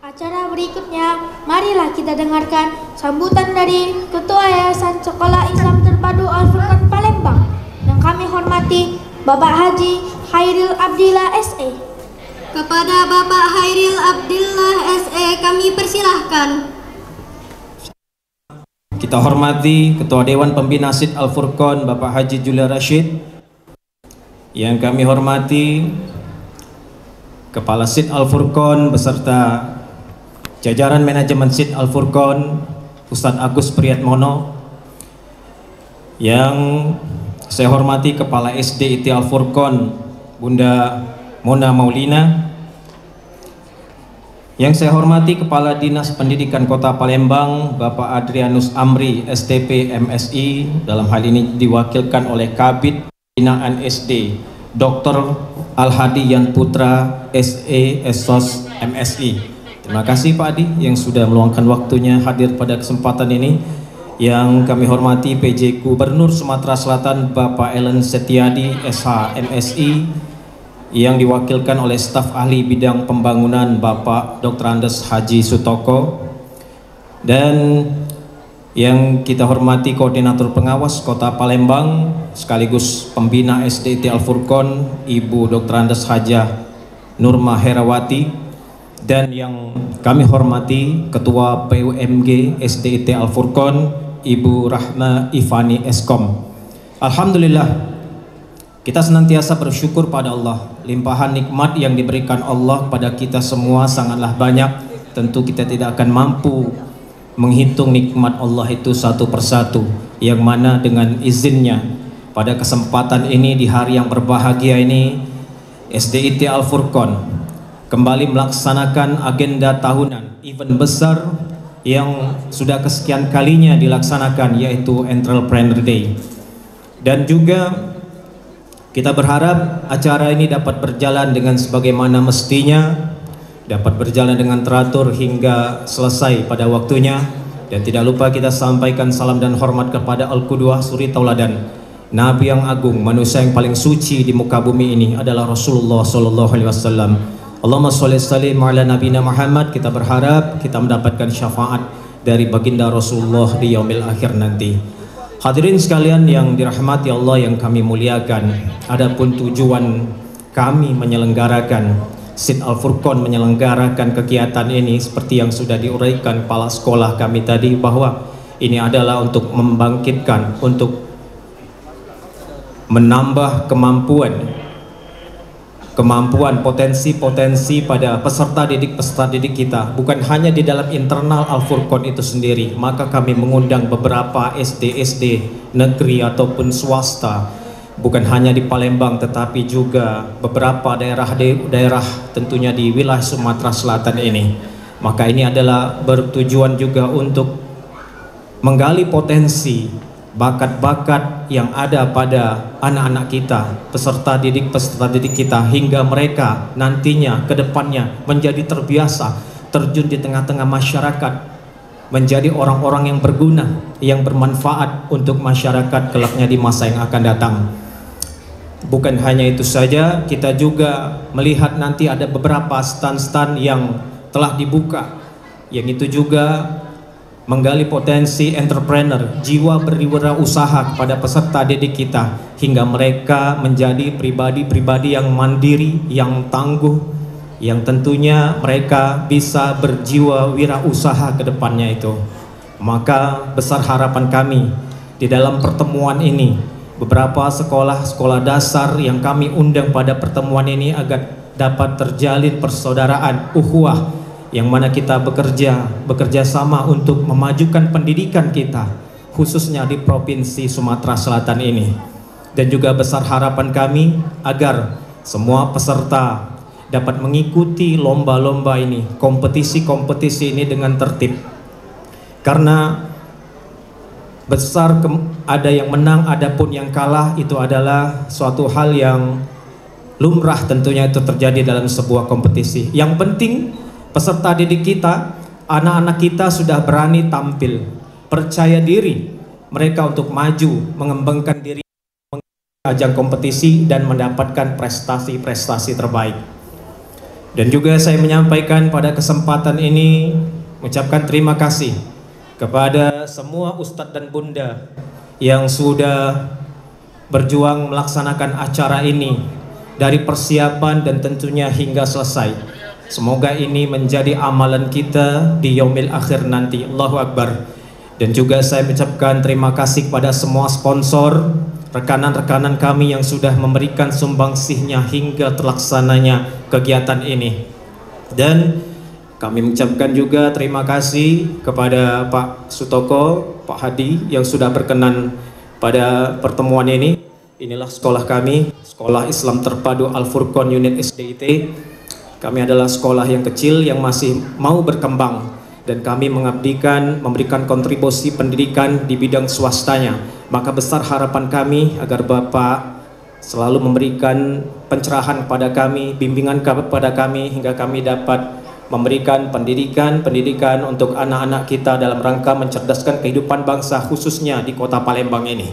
Acara berikutnya, marilah kita dengarkan sambutan dari Ketua Yayasan Sekolah Islam Terpadu Al-Furqan Palembang yang kami hormati Bapak Haji Hairil Abdillah SE. Kepada Bapak Hairil Abdillah SE kami persilahkan. Kita hormati Ketua Dewan Pembina SID Al-Furqan Bapak Haji Julia Rashid. Yang kami hormati Kepala SID Al-Furqan beserta jajaran manajemen SID Al-Furqan Ustadz Agus Priyatmono. Yang saya hormati Kepala SD IT Al-Furqan Bunda Mona Maulina. Yang saya hormati Kepala Dinas Pendidikan Kota Palembang Bapak Adrianus Amri STP MSI, dalam hal ini diwakilkan oleh Kabid Binaan SD Dr. Al-Hadi Yan Putra SE Esos MSI. Terima kasih Pak Adi yang sudah meluangkan waktunya hadir pada kesempatan ini. Yang kami hormati PJ Gubernur Sumatera Selatan Bapak Ellen Setiadi SH MSI, yang diwakilkan oleh staf ahli bidang pembangunan Bapak Dr. Andes Haji Sutoko, dan yang kita hormati Koordinator Pengawas Kota Palembang sekaligus Pembina SDIT Al-Furqan Ibu Dr. Andes Hajah Nurma Herawati, dan yang kami hormati Ketua PUMG SDIT Al-Furqan Ibu Rahma Ifani Eskom. Alhamdulillah, kita senantiasa bersyukur pada Allah. Limpahan nikmat yang diberikan Allah pada kita semua sangatlah banyak. Tentu kita tidak akan mampu menghitung nikmat Allah itu satu persatu, yang mana dengan izinnya pada kesempatan ini di hari yang berbahagia ini SDIT Al-Furqan kembali melaksanakan agenda tahunan event besar yang sudah kesekian kalinya dilaksanakan, yaitu Entrepreneur Day. Dan juga kita berharap acara ini dapat berjalan dengan sebagaimana mestinya, dapat berjalan dengan teratur hingga selesai pada waktunya. Dan tidak lupa kita sampaikan salam dan hormat kepada Al-Qudwah Suri Tauladan, Nabi yang agung, manusia yang paling suci di muka bumi ini adalah Rasulullah SAW. Allahumma sholli sallim ala nabiyina Muhammad. Kita berharap kita mendapatkan syafaat dari baginda Rasulullah di yaumil akhir nanti. Hadirin sekalian yang dirahmati Allah yang kami muliakan, adapun tujuan kami menyelenggarakan SID Al-Furqan menyelenggarakan kegiatan ini seperti yang sudah diuraikan kepala sekolah kami tadi, bahwa ini adalah untuk membangkitkan, untuk menambah kemampuan potensi-potensi pada peserta didik kita, bukan hanya di dalam internal Al-Furqan itu sendiri. Maka kami mengundang beberapa SD negeri ataupun swasta, bukan hanya di Palembang tetapi juga beberapa daerah tentunya di wilayah Sumatera Selatan ini. Maka ini adalah bertujuan juga untuk menggali potensi bakat-bakat yang ada pada anak-anak kita, peserta didik kita, hingga mereka nantinya ke depannya menjadi terbiasa terjun di tengah-tengah masyarakat, menjadi orang-orang yang berguna, yang bermanfaat untuk masyarakat kelaknya di masa yang akan datang. Bukan hanya itu saja, kita juga melihat nanti ada beberapa stand-stand yang telah dibuka, yang itu juga menggali potensi entrepreneur, jiwa berwirausaha kepada peserta didik kita, hingga mereka menjadi pribadi-pribadi yang mandiri, yang tangguh, yang tentunya mereka bisa berjiwa wirausaha ke depannya itu. Maka besar harapan kami di dalam pertemuan ini, beberapa sekolah dasar yang kami undang pada pertemuan ini agar dapat terjalin persaudaraan, ukhuwah, yang mana kita bekerja sama untuk memajukan pendidikan kita, khususnya di Provinsi Sumatera Selatan ini. Dan juga besar harapan kami agar semua peserta dapat mengikuti lomba-lomba ini, kompetisi-kompetisi ini dengan tertib. Karena ada yang menang, adapun yang kalah itu adalah suatu hal yang lumrah tentunya itu terjadi dalam sebuah kompetisi. Yang penting peserta didik kita, anak-anak kita sudah berani tampil, percaya diri mereka untuk maju, mengembangkan diri, ajang kompetisi dan mendapatkan prestasi-prestasi terbaik. Dan juga saya menyampaikan pada kesempatan ini mengucapkan terima kasih kepada semua ustadz dan bunda yang sudah berjuang melaksanakan acara ini dari persiapan dan tentunya hingga selesai. Semoga ini menjadi amalan kita di yaumil akhir nanti. Allahu Akbar. Dan juga saya mengucapkan terima kasih kepada semua sponsor, rekan-rekan kami yang sudah memberikan sumbangsihnya hingga terlaksananya kegiatan ini. Dan kami mengucapkan juga terima kasih kepada Pak Sutoko, Pak Hadi yang sudah berkenan pada pertemuan ini. Inilah sekolah kami, Sekolah Islam Terpadu Al-Furqan Unit SDIT. Kami adalah sekolah yang kecil yang masih mau berkembang, dan kami memberikan kontribusi pendidikan di bidang swastanya. Maka besar harapan kami agar Bapak selalu memberikan pencerahan pada kami, bimbingan kepada kami, hingga kami dapat memberikan pendidikan untuk anak-anak kita dalam rangka mencerdaskan kehidupan bangsa, khususnya di kota Palembang ini.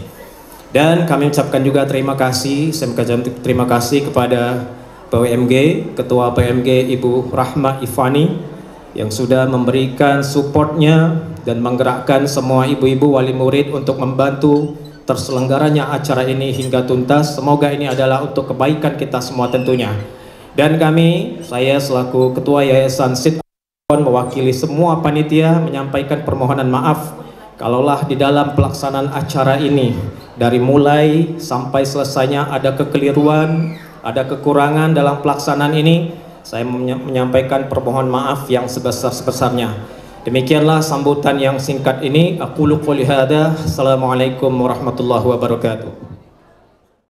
Dan kami ucapkan juga terima kasih, terima kasih kepada PWMG, Ketua PWMG Ibu Rahma Ifani yang sudah memberikan supportnya dan menggerakkan semua ibu-ibu wali murid untuk membantu terselenggaranya acara ini hingga tuntas. Semoga ini adalah untuk kebaikan kita semua tentunya. Dan saya selaku Ketua Yayasan Sid mewakili semua panitia menyampaikan permohonan maaf kalaulah di dalam pelaksanaan acara ini dari mulai sampai selesainya ada kekeliruan, ada kekurangan dalam pelaksanaan ini. Saya menyampaikan permohonan maaf yang sebesar-besarnya. Demikianlah sambutan yang singkat ini. Aqulu qouli hadza. Assalamualaikum warahmatullahi wabarakatuh.